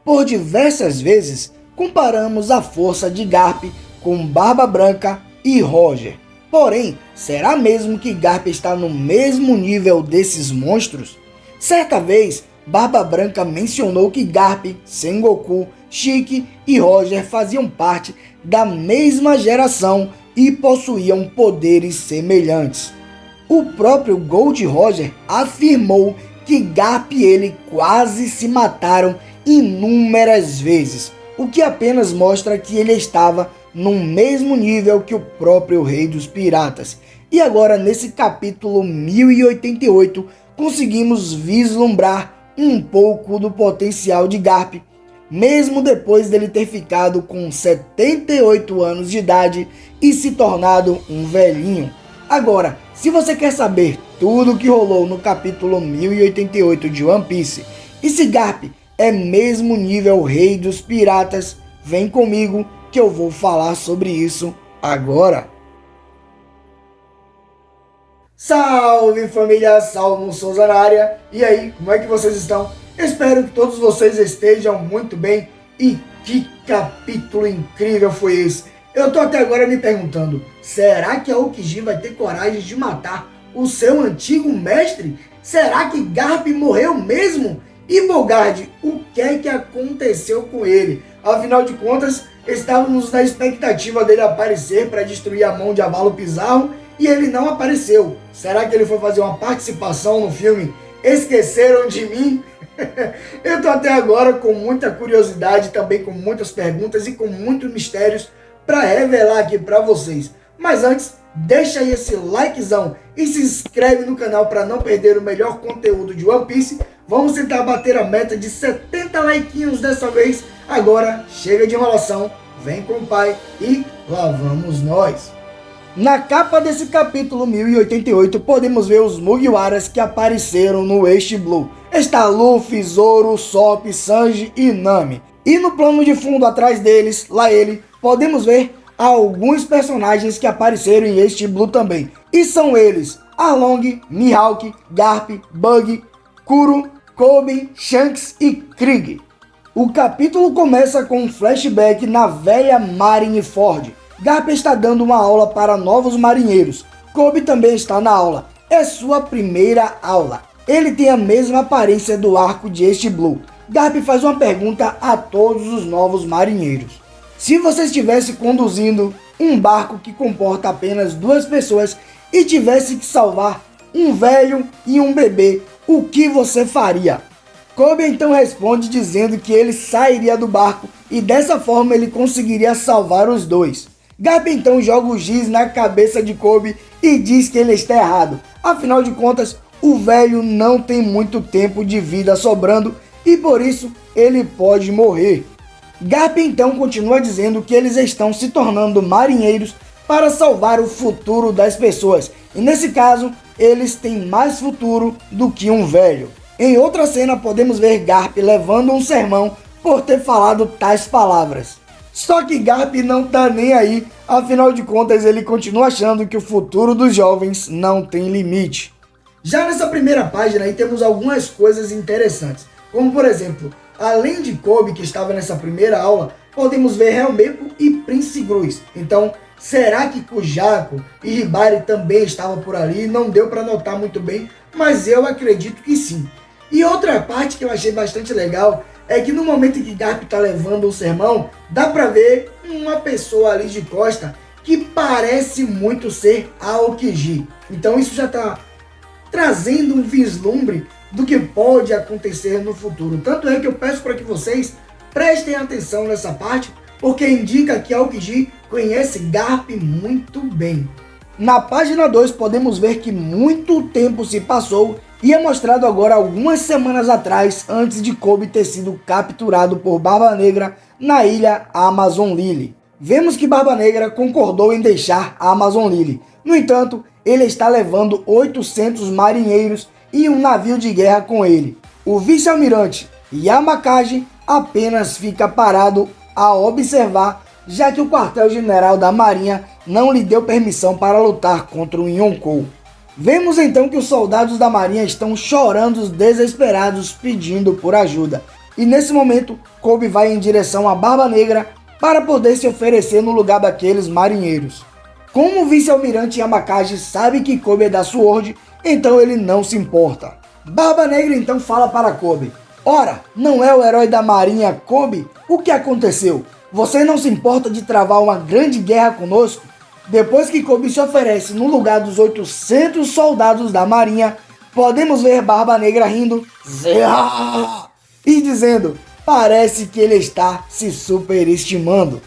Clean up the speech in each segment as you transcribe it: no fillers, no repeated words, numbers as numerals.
Por diversas vezes, comparamos a força de Garp com Barba Branca e Roger. Porém, será mesmo que Garp está no mesmo nível desses monstros? Certa vez, Barba Branca mencionou que Garp, Sengoku, Shiki e Roger faziam parte da mesma geração e possuíam poderes semelhantes. O próprio Gold Roger afirmou que Garp e ele quase se mataram inúmeras vezes, o que apenas mostra que ele estava no mesmo nível que o próprio Rei dos Piratas. E agora, nesse capítulo 1088, conseguimos vislumbrar um pouco do potencial de Garp, mesmo depois dele ter ficado com 78 anos de idade e se tornado um velhinho. Agora, se você quer saber tudo o que rolou no capítulo 1088 de One Piece, e se Garp é mesmo nível Rei dos Piratas, vem comigo que eu vou falar sobre isso agora. Salve família, Salmo Souza na área. E aí, como é que vocês estão? Espero que todos vocês estejam muito bem. E que capítulo incrível foi esse? Eu tô até agora me perguntando, será que a Aokiji vai ter coragem de matar o seu antigo mestre? Será que Garp morreu mesmo? E Bogard, o que é que aconteceu com ele? Afinal de contas, estávamos na expectativa dele aparecer para destruir a mão de Avalo Pizarro e ele não apareceu. Será que ele foi fazer uma participação no filme Esqueceram de Mim? Eu tô até agora com muita curiosidade, também com muitas perguntas e com muitos mistérios para revelar aqui para vocês. Mas antes, deixa aí esse likezão e se inscreve no canal para não perder o melhor conteúdo de One Piece. Vamos tentar bater a meta de 70 likeinhos dessa vez. Agora, chega de enrolação, vem com o pai e lá vamos nós. Na capa desse capítulo 1088, podemos ver os Mugiwaras que apareceram no East Blue. Está Luffy, Zoro, Sop, Sanji e Nami. E no plano de fundo atrás deles, lá ele, podemos ver alguns personagens que apareceram em East Blue também. E são eles: Arlong, Mihawk, Garp, Bug, Kuro, Kobe, Shanks e Krieg. O capítulo começa com um flashback na velha Marineford. Garp está dando uma aula para novos marinheiros. Kobe também está na aula. É sua primeira aula. Ele tem a mesma aparência do arco de East Blue. Garp faz uma pergunta a todos os novos marinheiros. Se você estivesse conduzindo um barco que comporta apenas 2 pessoas e tivesse que salvar um velho e um bebê, o que você faria? Kobe então responde dizendo que ele sairia do barco e dessa forma ele conseguiria salvar os dois. Garp então joga o giz na cabeça de Kobe e diz que ele está errado. Afinal de contas, o velho não tem muito tempo de vida sobrando e por isso ele pode morrer. Garp então continua dizendo que eles estão se tornando marinheiros para salvar o futuro das pessoas. E nesse caso, eles têm mais futuro do que um velho. Em outra cena podemos ver Garp levando um sermão por ter falado tais palavras. Só que Garp não tá nem aí, afinal de contas ele continua achando que o futuro dos jovens não tem limite. Já nessa primeira página aí temos algumas coisas interessantes, como por exemplo, além de Kobe que estava nessa primeira aula, podemos ver Helmepo e Prince Gruz. Então, será que Kujako e Hibari também estavam por ali? Não deu para notar muito bem, mas eu acredito que sim. E outra parte que eu achei bastante legal é que no momento em que Garp está levando o sermão, dá para ver uma pessoa ali de costa que parece muito ser a Aokiji. Então isso já está trazendo um vislumbre do que pode acontecer no futuro. Tanto é que eu peço para que vocês prestem atenção nessa parte, porque indica que a Aokiji conhece Garp muito bem. Na página 2 podemos ver que muito tempo se passou e é mostrado agora algumas semanas atrás, antes de Kobe ter sido capturado por Barba Negra na ilha Amazon Lily. Vemos que Barba Negra concordou em deixar a Amazon Lily. No entanto, ele está levando 800 marinheiros e um navio de guerra com ele. O vice-almirante Yamakage apenas fica parado a observar, já que o quartel-general da marinha não lhe deu permissão para lutar contra o Yonkou. Vemos então que os soldados da marinha estão chorando desesperados pedindo por ajuda. E nesse momento, Kobe vai em direção à Barba Negra para poder se oferecer no lugar daqueles marinheiros. Como o vice-almirante Yamakashi sabe que Kobe é da SWORD, então ele não se importa. Barba Negra então fala para Kobe: ora, não é o herói da marinha Kobe? O que aconteceu? Você não se importa de travar uma grande guerra conosco? Depois que Kobe se oferece no lugar dos 800 soldados da marinha, podemos ver Barba Negra rindo e dizendo: parece que ele está se superestimando.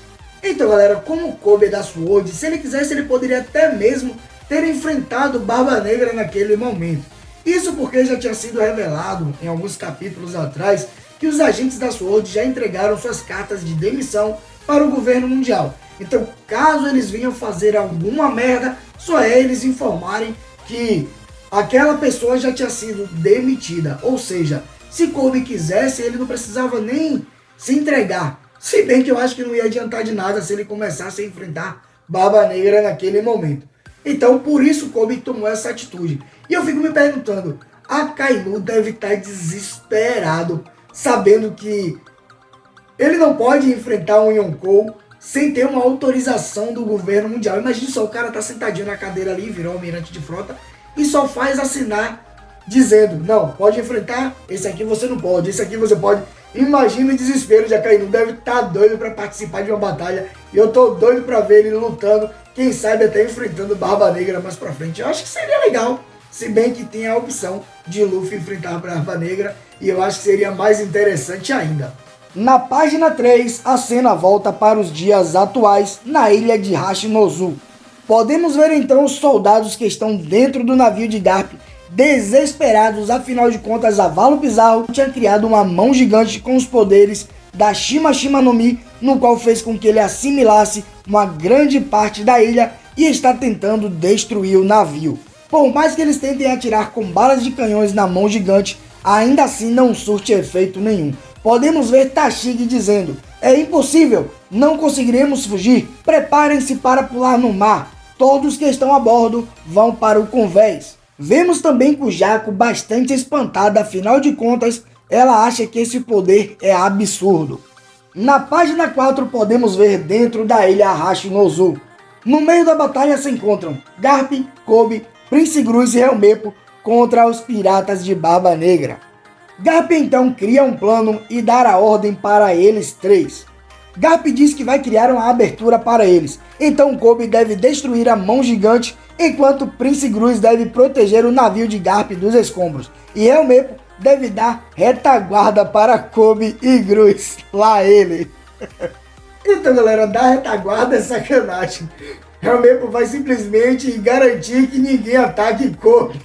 Então galera, como Kobe é da SWORD, se ele quisesse ele poderia até mesmo ter enfrentado Barba Negra naquele momento. Isso porque já tinha sido revelado em alguns capítulos atrás que os agentes da SWORD já entregaram suas cartas de demissão para o governo mundial. Então caso eles venham fazer alguma merda, só é eles informarem que aquela pessoa já tinha sido demitida. Ou seja, se Kobe quisesse, ele não precisava nem se entregar. Se bem que eu acho que não ia adiantar de nada se ele começasse a enfrentar Barba Negra naquele momento. Então, por isso Kobe tomou essa atitude. E eu fico me perguntando, Akainu deve estar desesperado, sabendo que ele não pode enfrentar um Yonkou sem ter uma autorização do governo mundial. Imagina só, o cara tá sentadinho na cadeira ali, virou almirante de frota, e só faz assinar dizendo: não, pode enfrentar, esse aqui você não pode, esse aqui você pode. Imagina o desespero de Akainu, deve estar doido para participar de uma batalha, e eu tô doido para ver ele lutando, quem sabe até enfrentando Barba Negra mais pra frente. Eu acho que seria legal, se bem que tem a opção de Luffy enfrentar Barba Negra, e eu acho que seria mais interessante ainda. Na página 3, a cena volta para os dias atuais na ilha de Hashinozu. Podemos ver então os soldados que estão dentro do navio de Garp, desesperados, afinal de contas a Valo Bizarro tinha criado uma mão gigante com os poderes da Shima Shima no Mi, no qual fez com que ele assimilasse uma grande parte da ilha e está tentando destruir o navio. Por mais que eles tentem atirar com balas de canhões na mão gigante, ainda assim não surte efeito nenhum. Podemos ver Tashigi dizendo: é impossível, não conseguiremos fugir, preparem-se para pular no mar, todos que estão a bordo vão para o convés. Vemos também Kujako bastante espantada, afinal de contas, ela acha que esse poder é absurdo. Na página 4 podemos ver dentro da ilha Hashinozu. No meio da batalha se encontram Garp, Kobe, Prince Gruz e Helmepo contra os piratas de Barba Negra. Garp então cria um plano e dá a ordem para eles três. Garp diz que vai criar uma abertura para eles, então Kobe deve destruir a mão gigante, enquanto Prince Gruz deve proteger o navio de Garp dos escombros, e Helmepo deve dar retaguarda para Kobe e Gruz, lá ele. Então galera, dar retaguarda é sacanagem. Helmepo vai simplesmente garantir que ninguém ataque Kobe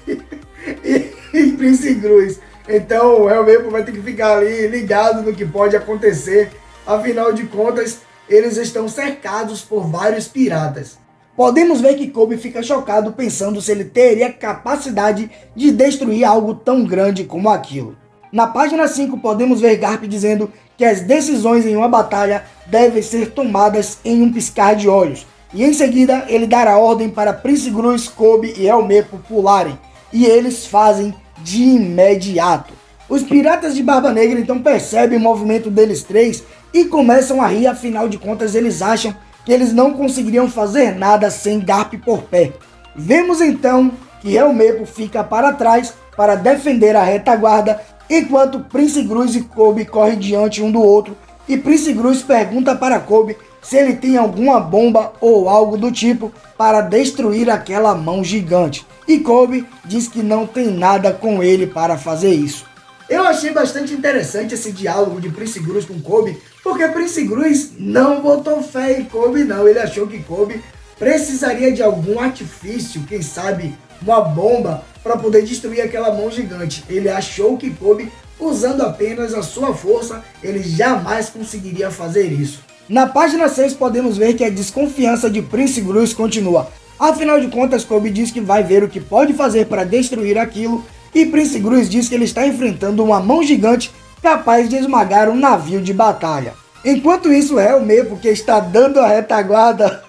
e Prince Gruz. Então o Helmepo vai ter que ficar ali ligado no que pode acontecer. Afinal de contas, eles estão cercados por vários piratas. Podemos ver que Kobe fica chocado pensando se ele teria capacidade de destruir algo tão grande como aquilo. Na página 5 podemos ver Garp dizendo que as decisões em uma batalha devem ser tomadas em um piscar de olhos. E em seguida ele dará a ordem para Prince Gruz, Kobe e Helmepo pularem. E eles fazem de imediato. Os piratas de Barba Negra então percebem o movimento deles três e começam a rir, afinal de contas eles acham que eles não conseguiriam fazer nada sem Garp por perto. Vemos então que Helmepo fica para trás para defender a retaguarda, enquanto Prince Gruz e Kobe correm diante um do outro, e Prince Gruz pergunta para Kobe se ele tem alguma bomba ou algo do tipo para destruir aquela mão gigante, e Kobe diz que não tem nada com ele para fazer isso. Eu achei bastante interessante esse diálogo de Prince Gruz com Kobe, porque Prince Gruz não botou fé em Kobe não, ele achou que Kobe precisaria de algum artifício, quem sabe uma bomba, para poder destruir aquela mão gigante. Ele achou que Kobe, usando apenas a sua força, ele jamais conseguiria fazer isso. Na página 6 podemos ver que a desconfiança de Prince Gruz continua. Afinal de contas, Kobe diz que vai ver o que pode fazer para destruir aquilo, e Prince Gruz diz que ele está enfrentando uma mão gigante capaz de esmagar um navio de batalha. Enquanto isso, Helmepo, que está dando a retaguarda,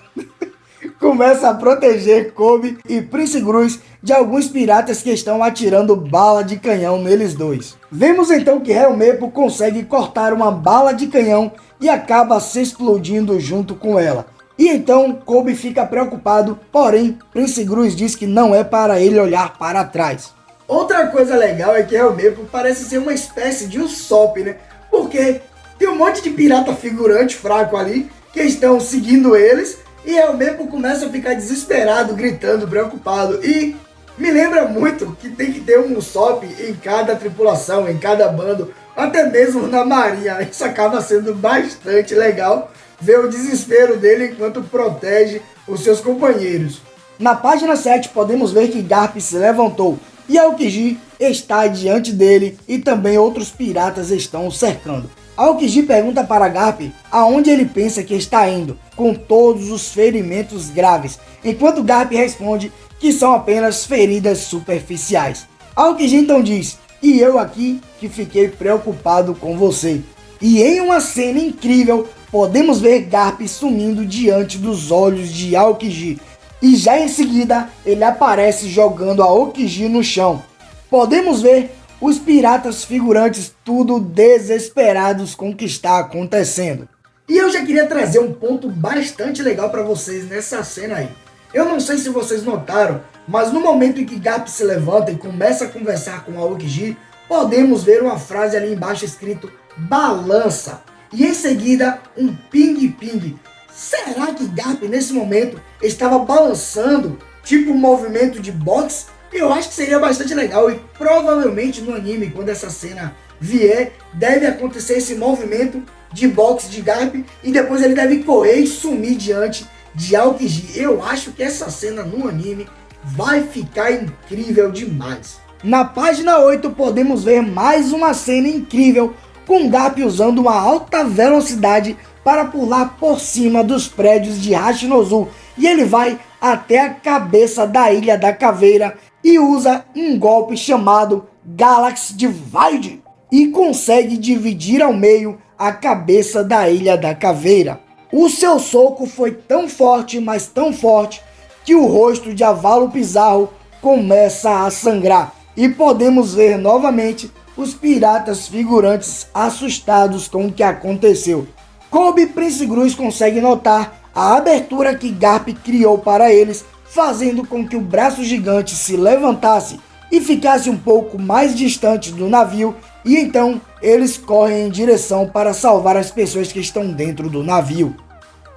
começa a proteger Kobe e Prince Gruz de alguns piratas que estão atirando bala de canhão neles dois. Vemos então que Helmeppo consegue cortar uma bala de canhão e acaba se explodindo junto com ela. E então Kobe fica preocupado, porém Prince Gruz diz que não é para ele olhar para trás. Outra coisa legal é que Helmeppo parece ser uma espécie de Usopp, né? Porque tem um monte de pirata figurante fraco ali que estão seguindo eles e Helmeppo começa a ficar desesperado, gritando, preocupado. E me lembra muito que tem que ter um Usopp em cada tripulação, em cada bando, até mesmo na marinha. Isso acaba sendo bastante legal ver o desespero dele enquanto protege os seus companheiros. Na página 7 podemos ver que Garp se levantou e Aokiji está diante dele e também outros piratas estão o cercando. Aokiji pergunta para Garp aonde ele pensa que está indo, com todos os ferimentos graves, enquanto Garp responde que são apenas feridas superficiais. Aokiji então diz, e eu aqui que fiquei preocupado com você. E em uma cena incrível, podemos ver Garp sumindo diante dos olhos de Aokiji, e já em seguida ele aparece jogando Aokiji no chão. Podemos ver os piratas figurantes tudo desesperados com o que está acontecendo. E eu já queria trazer um ponto bastante legal para vocês nessa cena aí. Eu não sei se vocês notaram, mas no momento em que Garp se levanta e começa a conversar com Aokiji, podemos ver uma frase ali embaixo escrito balança. E em seguida um ping-ping. Será que Garp nesse momento estava balançando, tipo um movimento de boxe? Eu acho que seria bastante legal e provavelmente no anime, quando essa cena vier, deve acontecer esse movimento de boxe de Garp e depois ele deve correr e sumir diante de Aokiji. Eu acho que essa cena no anime vai ficar incrível demais. Na página 8 podemos ver mais uma cena incrível com Garp usando uma alta velocidade para pular por cima dos prédios de Hashinozu e ele vai até a cabeça da Ilha da Caveira e usa um golpe chamado Galaxy Divide e consegue dividir ao meio a cabeça da Ilha da Caveira. O seu soco foi tão forte, mas tão forte, que o rosto de Avalo Pizarro começa a sangrar e podemos ver novamente os piratas figurantes assustados com o que aconteceu. Kobe e Prince Gruz conseguem notar a abertura que Garp criou para eles, fazendo com que o braço gigante se levantasse e ficasse um pouco mais distante do navio, e então eles correm em direção para salvar as pessoas que estão dentro do navio.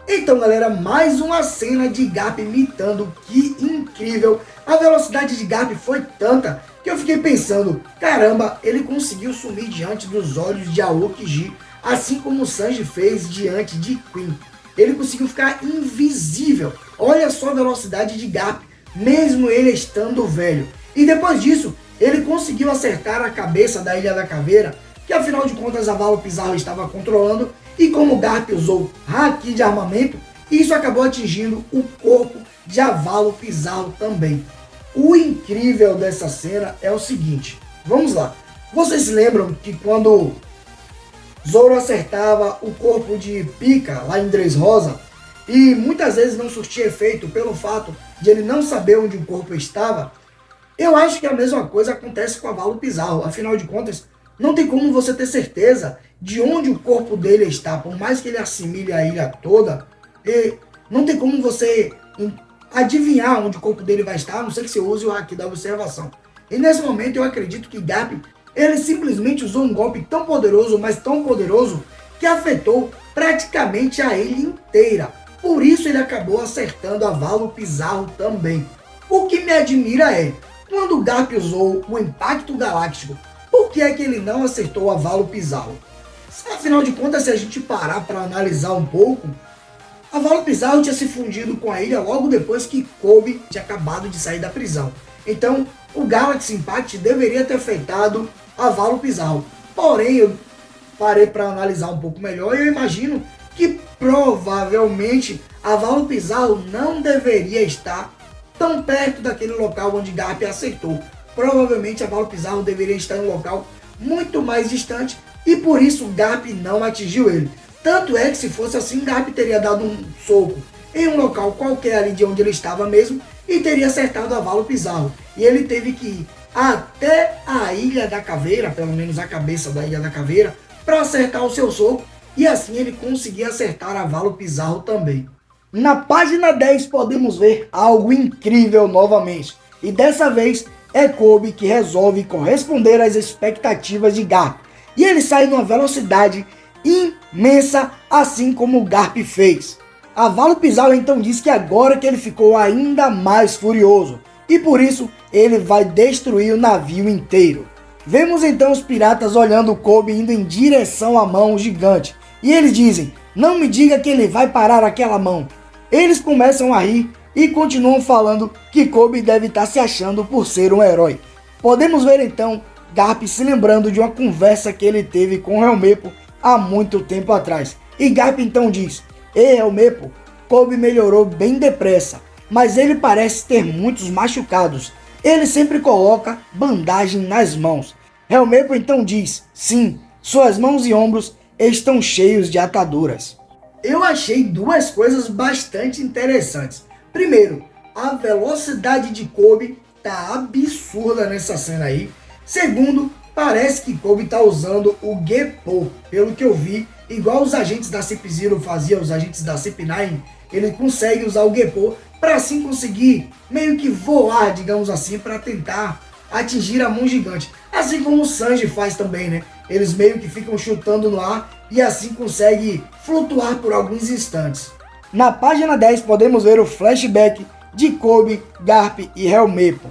Então galera, mais uma cena de Garp imitando, que incrível! A velocidade de Garp foi tanta que eu fiquei pensando, caramba, ele conseguiu sumir diante dos olhos de Aokiji, assim como o Sanji fez diante de Queen. Ele conseguiu ficar invisível. Olha só a velocidade de Garp, mesmo ele estando velho. E depois disso, ele conseguiu acertar a cabeça da Ilha da Caveira, que afinal de contas Avalo Pizarro estava controlando, e como Garp usou Haki de armamento, isso acabou atingindo o corpo de Avalo Pizarro também. O incrível dessa cena é o seguinte, vamos lá. Vocês se lembram que quando Zoro acertava o corpo de Pika lá em Dressrosa e muitas vezes não surtia efeito pelo fato de ele não saber onde o corpo estava? Eu acho que a mesma coisa acontece com Avalo Pizarro. Afinal de contas, não tem como você ter certeza de onde o corpo dele está, por mais que ele assimile a ilha toda, não tem como você adivinhar onde o corpo dele vai estar, a não ser que você use o Haki da observação. E nesse momento eu acredito que Garp, ele simplesmente usou um golpe tão poderoso, mas tão poderoso, que afetou praticamente a ilha inteira. Por isso ele acabou acertando Avalo Pizarro também. O que me admira é, quando Garp usou o impacto galáctico, por que é que ele não acertou Avalo Pizarro? Afinal de contas, se a gente parar para analisar um pouco, Avalo Pizarro tinha se fundido com a ilha logo depois que Kobe tinha acabado de sair da prisão. Então, o Galaxy Impact deveria ter afetado Avalo Pizarro. Porém, eu parei para analisar um pouco melhor e eu imagino que provavelmente Avalo Pizarro não deveria estar tão perto daquele local onde Garp acertou. Provavelmente Avalo Pizarro deveria estar em um local muito mais distante e por isso Garp não atingiu ele. Tanto é que se fosse assim, Garp teria dado um soco em um local qualquer ali de onde ele estava mesmo e teria acertado Avalo Pizarro. e ele teve que ir até a Ilha da Caveira, pelo menos a cabeça da Ilha da Caveira, para acertar o seu soco, e assim ele conseguia acertar a Valo Pizarro também. Na página 10 podemos ver algo incrível novamente, e dessa vez é Kobe que resolve corresponder às expectativas de Garp, e ele sai numa velocidade imensa, assim como o Garp fez. A Valo Pizarro então diz que agora que ele ficou ainda mais furioso, e por isso ele vai destruir o navio inteiro. Vemos então os piratas olhando Kobe indo em direção à mão gigante, e eles dizem: não me diga que ele vai parar aquela mão. Eles começam a rir e continuam falando que Kobe deve estar se achando por ser um herói. Podemos ver então Garp se lembrando de uma conversa que ele teve com Helmeppo há muito tempo atrás. E Garp então diz: ei Helmeppo, Kobe melhorou bem depressa, mas ele parece ter muitos machucados. Ele sempre coloca bandagem nas mãos. Helmeppo então diz: sim, suas mãos e ombros estão cheios de ataduras. Eu achei duas coisas bastante interessantes. Primeiro, a velocidade de Kobe tá absurda nessa cena aí. Segundo, parece que Kobe tá usando o Geppo, pelo que eu vi, igual os agentes da CP0 faziam, os agentes da CP9, ele consegue usar o Geppo para assim conseguir meio que voar, digamos assim, para tentar atingir a mão gigante. Assim como o Sanji faz também, né? Eles meio que ficam chutando no ar e assim consegue flutuar por alguns instantes. Na página 10 podemos ver o flashback de Kobe, Garp e Helmeppo.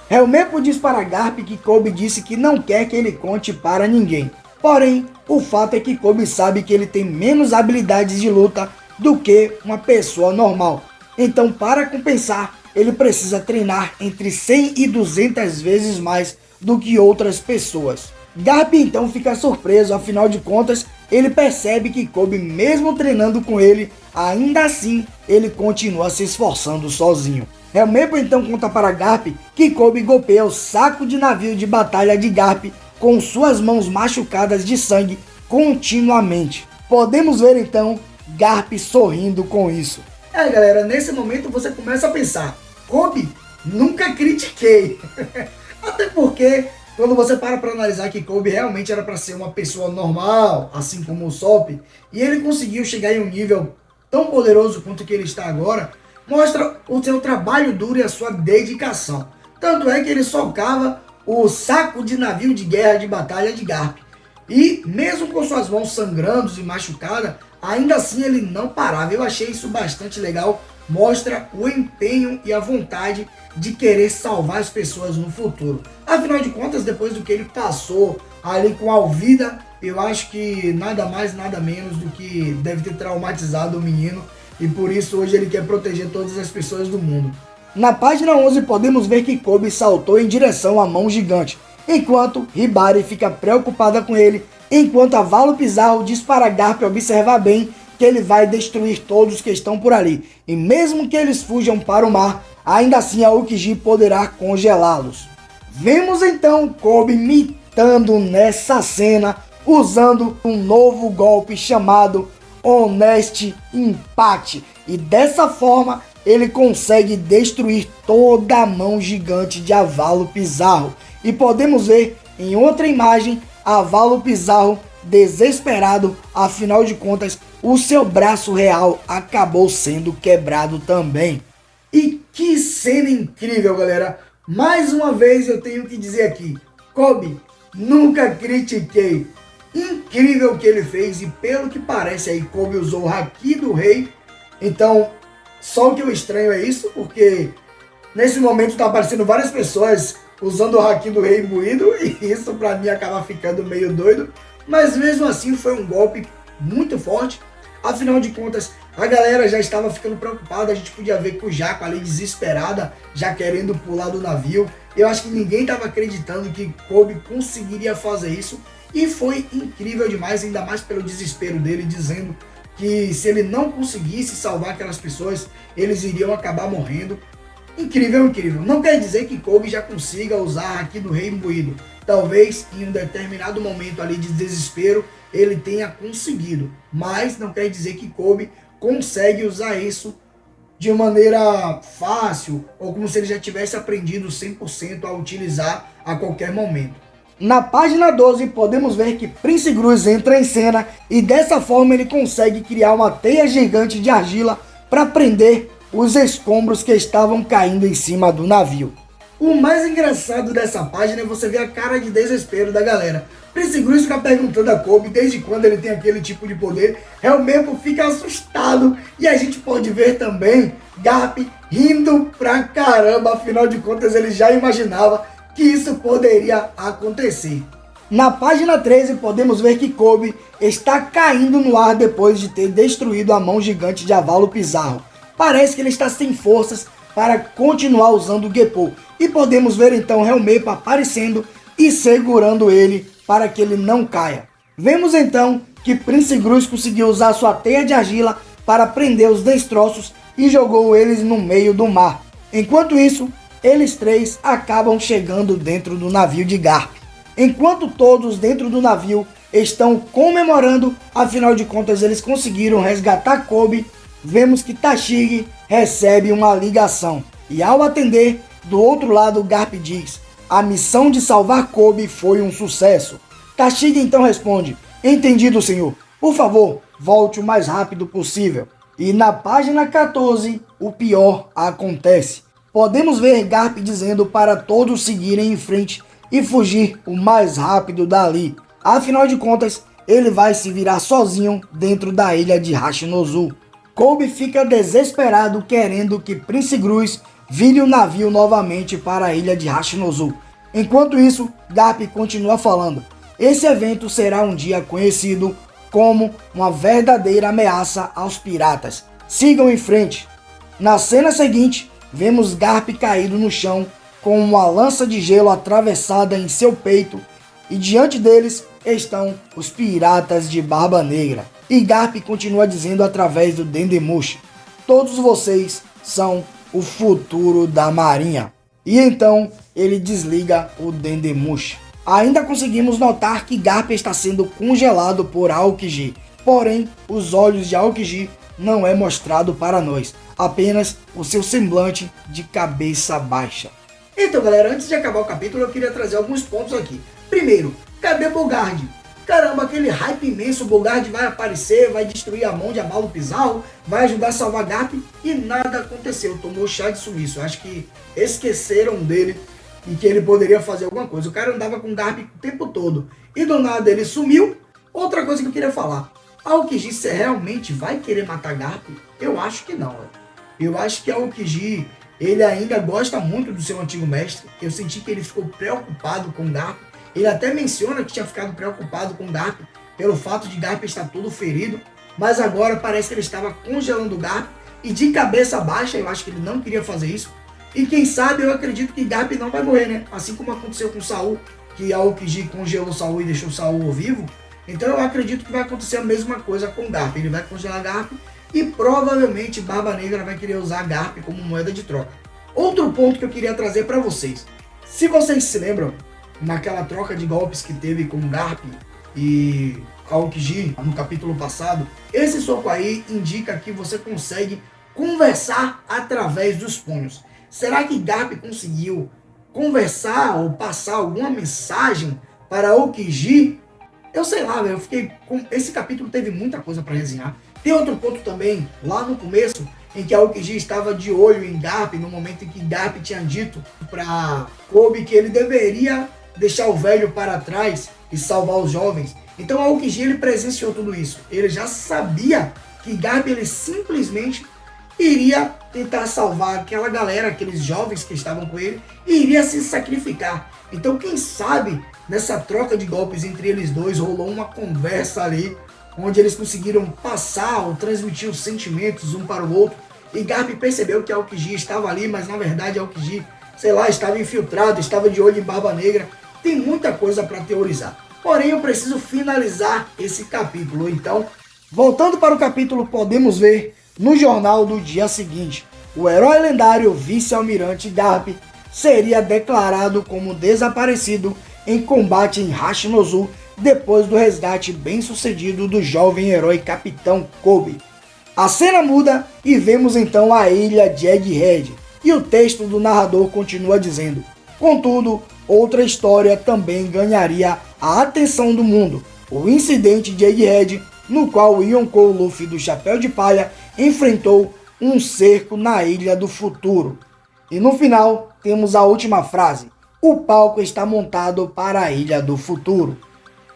Helmeppo diz para Garp que Kobe disse que não quer que ele conte para ninguém. Porém, o fato é que Kobe sabe que ele tem menos habilidades de luta do que uma pessoa normal. Então, para compensar, ele precisa treinar entre 100 e 200 vezes mais do que outras pessoas. Garp então fica surpreso, afinal de contas, ele percebe que Kobe, mesmo treinando com ele, ainda assim ele continua se esforçando sozinho. Helmeppo então conta para Garp que Kobe golpeia o saco de navio de batalha de Garp com suas mãos machucadas de sangue continuamente. Podemos ver então Garp sorrindo com isso. Galera, nesse momento você começa a pensar: Kobe, nunca critiquei. Até porque quando você para analisar que Kobe realmente era para ser uma pessoa normal, assim como o Sop, e ele conseguiu chegar em um nível tão poderoso quanto que ele está agora, mostra o seu trabalho duro e a sua dedicação. Tanto é que ele socava o saco de navio de guerra de batalha de Garp. E mesmo com suas mãos sangrando e machucadas, ainda assim ele não parava. Eu achei isso bastante legal. Mostra o empenho e a vontade de querer salvar as pessoas no futuro. Afinal de contas, depois do que ele passou ali com a Alvida, eu acho que nada mais, nada menos do que deve ter traumatizado o menino. E por isso hoje ele quer proteger todas as pessoas do mundo. Na página 11 podemos ver que Kobe saltou em direção à mão gigante, enquanto Hibari fica preocupada com ele, enquanto a Valo Pizarro diz para Garp observar bem que ele vai destruir todos que estão por ali, e mesmo que eles fujam para o mar, ainda assim a Aokiji poderá congelá-los. Vemos então Kobe mitando nessa cena, usando um novo golpe chamado Honest Impact, e dessa forma ele consegue destruir toda a mão gigante de Valo Pizarro. E podemos ver em outra imagem Valo Pizarro desesperado, afinal de contas o seu braço real acabou sendo quebrado também. E que cena incrível, galera! Mais uma vez eu tenho que dizer aqui, Kobe, nunca critiquei. Incrível o que ele fez, e pelo que parece aí Kobe usou o Haki do Rei. Então só o que eu estranho é isso, porque nesse momento tá aparecendo várias pessoas usando o Haki do Rei imbuído, e isso pra mim acaba ficando meio doido. Mas mesmo assim foi um golpe muito forte. Afinal de contas, a galera já estava ficando preocupada. A gente podia ver com o Jaco ali desesperada, já querendo pular do navio. Eu acho que ninguém estava acreditando que Kobe conseguiria fazer isso. E foi incrível demais, ainda mais pelo desespero dele, dizendo que se ele não conseguisse salvar aquelas pessoas, eles iriam acabar morrendo. Incrível, incrível. Não quer dizer que Kobe já consiga usar Haki do Rei imbuído. Talvez em um determinado momento ali de desespero ele tenha conseguido, mas não quer dizer que Kobe consegue usar isso de maneira fácil, ou como se ele já tivesse aprendido 100% a utilizar a qualquer momento. Na página 12 podemos ver que Prince Gruz entra em cena e dessa forma ele consegue criar uma teia gigante de argila para prender os escombros que estavam caindo em cima do navio. O mais engraçado dessa página é você ver a cara de desespero da galera. Prince Gruz fica perguntando a Kobe desde quando ele tem aquele tipo de poder. Realmente fica assustado. E a gente pode ver também Garp rindo pra caramba. Afinal de contas ele já imaginava que isso poderia acontecer. Na página 13 podemos ver que Kobe está caindo no ar depois de ter destruído a mão gigante de Avalo Pizarro. Parece que ele está sem forças para continuar usando o Geppo. E podemos ver então Helmepo aparecendo e segurando ele para que ele não caia. Vemos então que Prince Gruz conseguiu usar sua teia de argila para prender os destroços e jogou eles no meio do mar. Enquanto isso, eles três acabam chegando dentro do navio de Garp. Enquanto todos dentro do navio estão comemorando, afinal de contas eles conseguiram resgatar Kobe, vemos que Tashigi recebe uma ligação. E ao atender, do outro lado Garp diz: a missão de salvar Kobe foi um sucesso. Tashigi então responde: entendido, senhor. Por favor, volte o mais rápido possível. E na página 14, o pior acontece. Podemos ver Garp dizendo para todos seguirem em frente e fugir o mais rápido dali. Afinal de contas, ele vai se virar sozinho dentro da ilha de Hashinozu. Kobe fica desesperado querendo que Prince Gruz vire o navio novamente para a ilha de Hashinozu. Enquanto isso, Garp continua falando: esse evento será um dia conhecido como uma verdadeira ameaça aos piratas. Sigam em frente. Na cena seguinte, vemos Garp caído no chão com uma lança de gelo atravessada em seu peito e diante deles estão os piratas de Barba Negra. E Garp continua dizendo através do Dendemushi: todos vocês são o futuro da marinha. E então ele desliga o Dendemushi. Ainda conseguimos notar que Garp está sendo congelado por Aokiji, porém os olhos de Aokiji não é mostrado para nós, apenas o seu semblante de cabeça baixa. Então galera, antes de acabar o capítulo eu queria trazer alguns pontos aqui. Primeiro, cadê Bogard? Caramba, aquele hype imenso, o Bogard vai aparecer, vai destruir a mão de Avalo Pizarro, vai ajudar a salvar Garp e nada aconteceu, tomou chá de sumiço. Acho que esqueceram dele e que ele poderia fazer alguma coisa. O cara andava com Garp o tempo todo e do nada ele sumiu. Outra coisa que eu queria falar, Aokiji realmente vai querer matar Garp? Eu acho que não. Eu acho que Aokiji, ele ainda gosta muito do seu antigo mestre. Eu senti que ele ficou preocupado com Garp. Ele até menciona que tinha ficado preocupado com Garp pelo fato de Garp estar todo ferido, mas agora parece que ele estava congelando Garp e de cabeça baixa. Eu acho que ele não queria fazer isso. E quem sabe eu acredito que Garp não vai morrer, né? Assim como aconteceu com Saul, que Aokiji congelou Saul e deixou Saul vivo. Então eu acredito que vai acontecer a mesma coisa com Garp. Ele vai congelar Garp e provavelmente Barba Negra vai querer usar Garp como moeda de troca. Outro ponto que eu queria trazer para vocês. Se vocês se lembram, naquela troca de golpes que teve com Garp e Aokiji no capítulo passado, esse soco aí indica que você consegue conversar através dos punhos. Será que Garp conseguiu conversar ou passar alguma mensagem para Aokiji? Eu sei lá, eu fiquei com... Esse capítulo teve muita coisa para resenhar. Tem outro ponto também, lá no começo, em que Aokiji estava de olho em Garp, no momento em que Garp tinha dito para Kobe que ele deveria deixar o velho para trás e salvar os jovens. Então Aokiji, ele presenciou tudo isso. Ele já sabia que Garp, ele simplesmente iria tentar salvar aquela galera, aqueles jovens que estavam com ele, e iria se sacrificar. Então quem sabe, nessa troca de golpes entre eles dois, rolou uma conversa ali, onde eles conseguiram passar ou transmitir os sentimentos um para o outro, e Garp percebeu que Aokiji estava ali, mas na verdade Aokiji, sei lá, estava infiltrado, estava de olho em Barba Negra. Tem muita coisa para teorizar. Porém, eu preciso finalizar esse capítulo. Então, voltando para o capítulo, podemos ver no jornal do dia seguinte: o herói lendário vice-almirante Garp seria declarado como desaparecido em combate em Hashinozu depois do resgate bem-sucedido do jovem herói Capitão Kobe. A cena muda e vemos então a ilha de Egghead, e o texto do narrador continua dizendo: contudo, outra história também ganharia a atenção do mundo, o incidente de Egghead, no qual o Yonkou Luffy do Chapéu de Palha enfrentou um cerco na Ilha do Futuro. E no final, temos a última frase: o palco está montado para a Ilha do Futuro.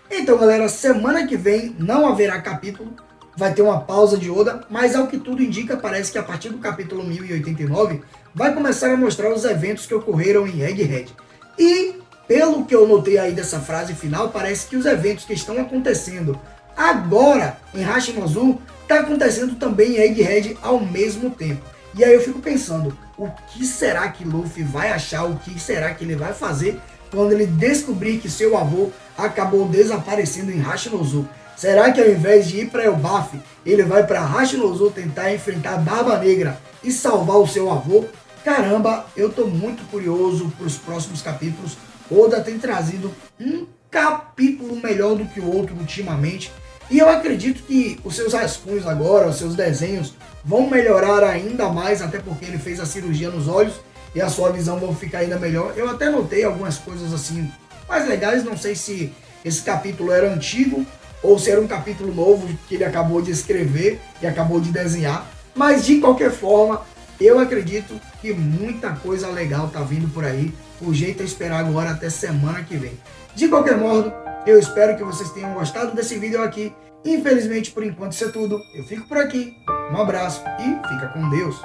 Então, galera, semana que vem não haverá capítulo, vai ter uma pausa de Oda, mas ao que tudo indica, parece que a partir do capítulo 1089 vai começar a mostrar os eventos que ocorreram em Egghead. E, pelo que eu notei aí dessa frase final, parece que os eventos que estão acontecendo agora em Hashimozu está acontecendo também em Egghead ao mesmo tempo. E aí eu fico pensando, o que será que Luffy vai achar, o que será que ele vai fazer quando ele descobrir que seu avô acabou desaparecendo em Hashimozu? Será que ao invés de ir para Elbaf, ele vai para Hashimozu tentar enfrentar a Barba Negra e salvar o seu avô? Caramba, eu tô muito curioso para os próximos capítulos. Oda tem trazido um capítulo melhor do que o outro ultimamente. E eu acredito que os seus rascunhos agora, os seus desenhos, vão melhorar ainda mais, até porque ele fez a cirurgia nos olhos e a sua visão vai ficar ainda melhor. Eu até notei algumas coisas assim mais legais, não sei se esse capítulo era antigo ou se era um capítulo novo que ele acabou de escrever e acabou de desenhar. Mas de qualquer forma, eu acredito que muita coisa legal tá vindo por aí. O jeito é esperar agora até semana que vem. De qualquer modo, eu espero que vocês tenham gostado desse vídeo aqui. Infelizmente, por enquanto isso é tudo. Eu fico por aqui. Um abraço e fica com Deus.